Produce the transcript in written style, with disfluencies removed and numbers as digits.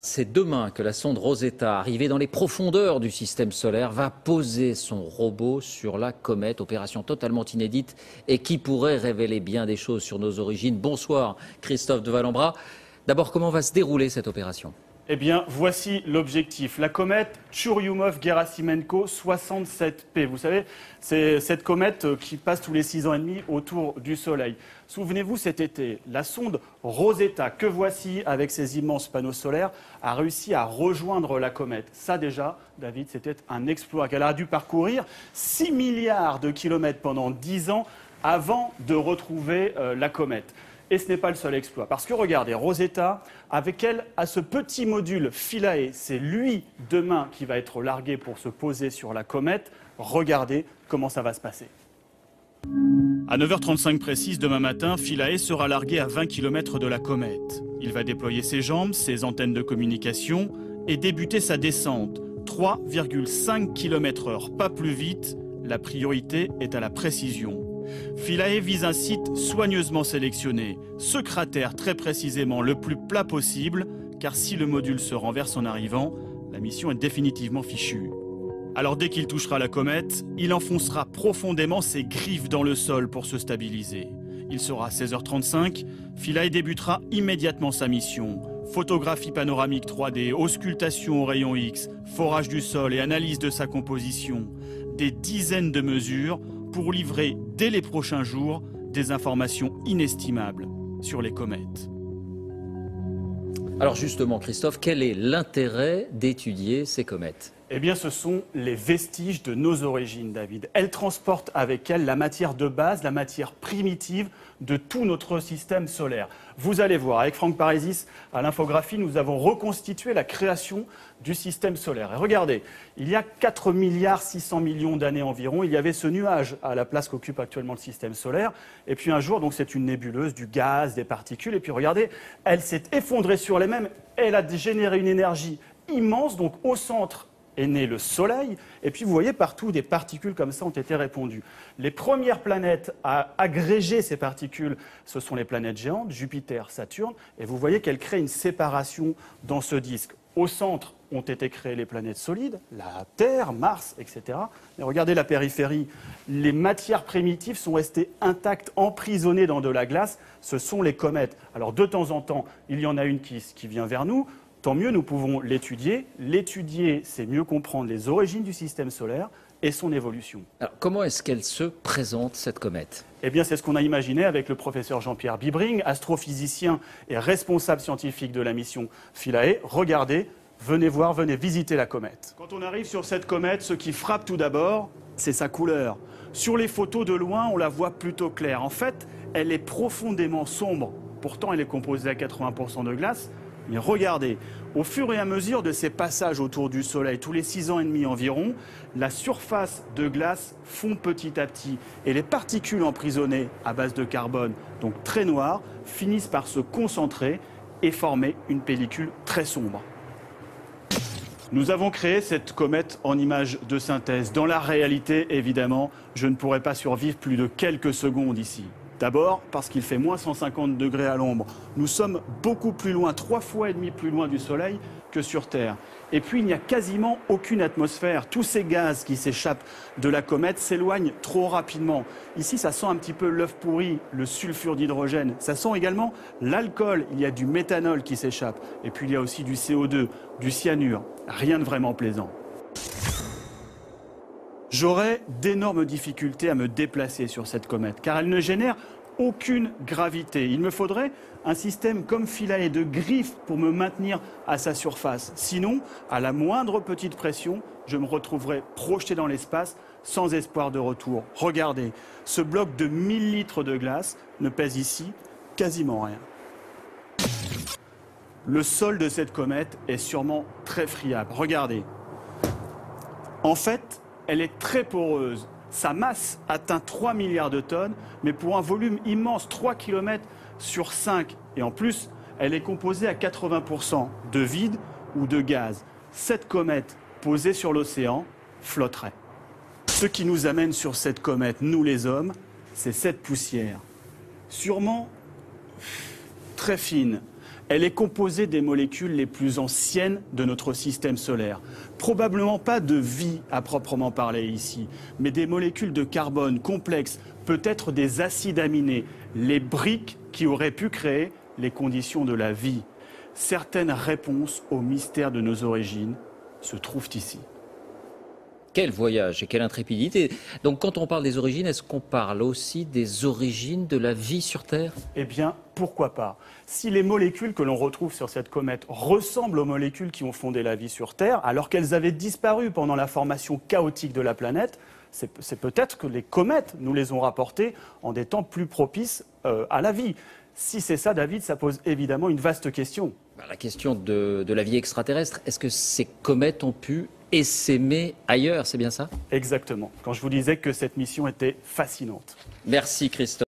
C'est demain que la sonde Rosetta, arrivée dans les profondeurs du système solaire, va poser son robot sur la comète. Opération totalement inédite et qui pourrait révéler bien des choses sur nos origines. Bonsoir Christophe de Valambra. D'abord, comment va se dérouler cette opération ? Eh bien, voici l'objectif. La comète Churyumov-Gerasimenko 67P. Vous savez, c'est cette comète qui passe tous les 6 ans et demi autour du Soleil. Souvenez-vous, cet été, la sonde Rosetta, que voici avec ses immenses panneaux solaires, a réussi à rejoindre la comète. Ça déjà, David, c'était un exploit qu'elle a dû parcourir 6 milliards de kilomètres pendant 10 ans avant de retrouver la comète. Et ce n'est pas le seul exploit. Parce que regardez, Rosetta, avec elle, a ce petit module Philae. C'est lui, demain, qui va être largué pour se poser sur la comète. Regardez comment ça va se passer. À 9h35 précise, demain matin, Philae sera largué à 20 km de la comète. Il va déployer ses jambes, ses antennes de communication et débuter sa descente. 3,5 km/h, pas plus vite. La priorité est à la précision. Philae vise un site soigneusement sélectionné, ce cratère très précisément le plus plat possible, car si le module se renverse en arrivant, la mission est définitivement fichue. Alors dès qu'il touchera la comète, il enfoncera profondément ses griffes dans le sol pour se stabiliser. Il sera à 16h35, Philae débutera immédiatement sa mission. Photographie panoramique 3D, auscultation au rayon X, forage du sol et analyse de sa composition. Des dizaines de mesures pour livrer dès les prochains jours des informations inestimables sur les comètes. Alors justement, Christophe, quel est l'intérêt d'étudier ces comètes ? Eh bien, ce sont les vestiges de nos origines, David. Elles transportent avec elles la matière de base, la matière primitive de tout notre système solaire. Vous allez voir, avec Franck Parésis, à l'infographie, nous avons reconstitué la création du système solaire. Et regardez, il y a 4 milliards 600 millions d'années environ, il y avait ce nuage à la place qu'occupe actuellement le système solaire. Et puis un jour, donc c'est une nébuleuse, du gaz, des particules. Et puis regardez, elle s'est effondrée sur les mêmes. Elle a généré une énergie immense, donc au centre est né le Soleil, et puis vous voyez partout des particules comme ça ont été répandues. Les premières planètes à agréger ces particules, ce sont les planètes géantes, Jupiter, Saturne, et vous voyez qu'elles créent une séparation dans ce disque. Au centre ont été créées les planètes solides, la Terre, Mars, etc. Mais regardez la périphérie, les matières primitives sont restées intactes, emprisonnées dans de la glace, ce sont les comètes. Alors de temps en temps, il y en a une qui vient vers nous. Tant mieux, nous pouvons l'étudier. L'étudier, c'est mieux comprendre les origines du système solaire et son évolution. Alors, comment est-ce qu'elle se présente, cette comète ? Eh bien, c'est ce qu'on a imaginé avec le professeur Jean-Pierre Bibring, astrophysicien et responsable scientifique de la mission Philae. Regardez, venez voir, venez visiter la comète. Quand on arrive sur cette comète, ce qui frappe tout d'abord, c'est sa couleur. Sur les photos de loin, on la voit plutôt claire. En fait, elle est profondément sombre. Pourtant, elle est composée à 80% de glace. Mais regardez, au fur et à mesure de ces passages autour du Soleil, tous les 6 ans et demi environ, la surface de glace fond petit à petit. Et les particules emprisonnées à base de carbone, donc très noires, finissent par se concentrer et former une pellicule très sombre. Nous avons créé cette comète en image de synthèse. Dans la réalité, évidemment, je ne pourrais pas survivre plus de quelques secondes ici. D'abord, parce qu'il fait moins 150 degrés à l'ombre. Nous sommes beaucoup plus loin, 3,5 fois plus loin du Soleil que sur Terre. Et puis, il n'y a quasiment aucune atmosphère. Tous ces gaz qui s'échappent de la comète s'éloignent trop rapidement. Ici, ça sent un petit peu l'œuf pourri, le sulfure d'hydrogène. Ça sent également l'alcool. Il y a du méthanol qui s'échappe. Et puis, il y a aussi du CO2, du cyanure. Rien de vraiment plaisant. J'aurais d'énormes difficultés à me déplacer sur cette comète, car elle ne génère aucune gravité. Il me faudrait un système comme Philae de griffes pour me maintenir à sa surface. Sinon, à la moindre petite pression, je me retrouverais projeté dans l'espace sans espoir de retour. Regardez, ce bloc de 1000 litres de glace ne pèse ici quasiment rien. Le sol de cette comète est sûrement très friable. Regardez. En fait, elle est très poreuse. Sa masse atteint 3 milliards de tonnes, mais pour un volume immense, 3 km sur 5. Et en plus, elle est composée à 80% de vide ou de gaz. Cette comète posée sur l'océan flotterait. Ce qui nous amène sur cette comète, nous les hommes, c'est cette poussière. Sûrement très fine. Elle est composée des molécules les plus anciennes de notre système solaire. Probablement pas de vie à proprement parler ici, mais des molécules de carbone complexes, peut-être des acides aminés, les briques qui auraient pu créer les conditions de la vie. Certaines réponses au mystère de nos origines se trouvent ici. Quel voyage et quelle intrépidité. Donc quand on parle des origines, est-ce qu'on parle aussi des origines de la vie sur Terre? Eh bien, pourquoi pas? Si les molécules que l'on retrouve sur cette comète ressemblent aux molécules qui ont fondé la vie sur Terre, alors qu'elles avaient disparu pendant la formation chaotique de la planète, c'est peut-être que les comètes nous les ont rapportées en des temps plus propices à la vie. Si c'est ça, David, ça pose évidemment une vaste question. La question de la vie extraterrestre, est-ce que ces comètes ont pu essaimer ailleurs, c'est bien ça? Exactement. Quand je vous disais que cette mission était fascinante. Merci Christophe.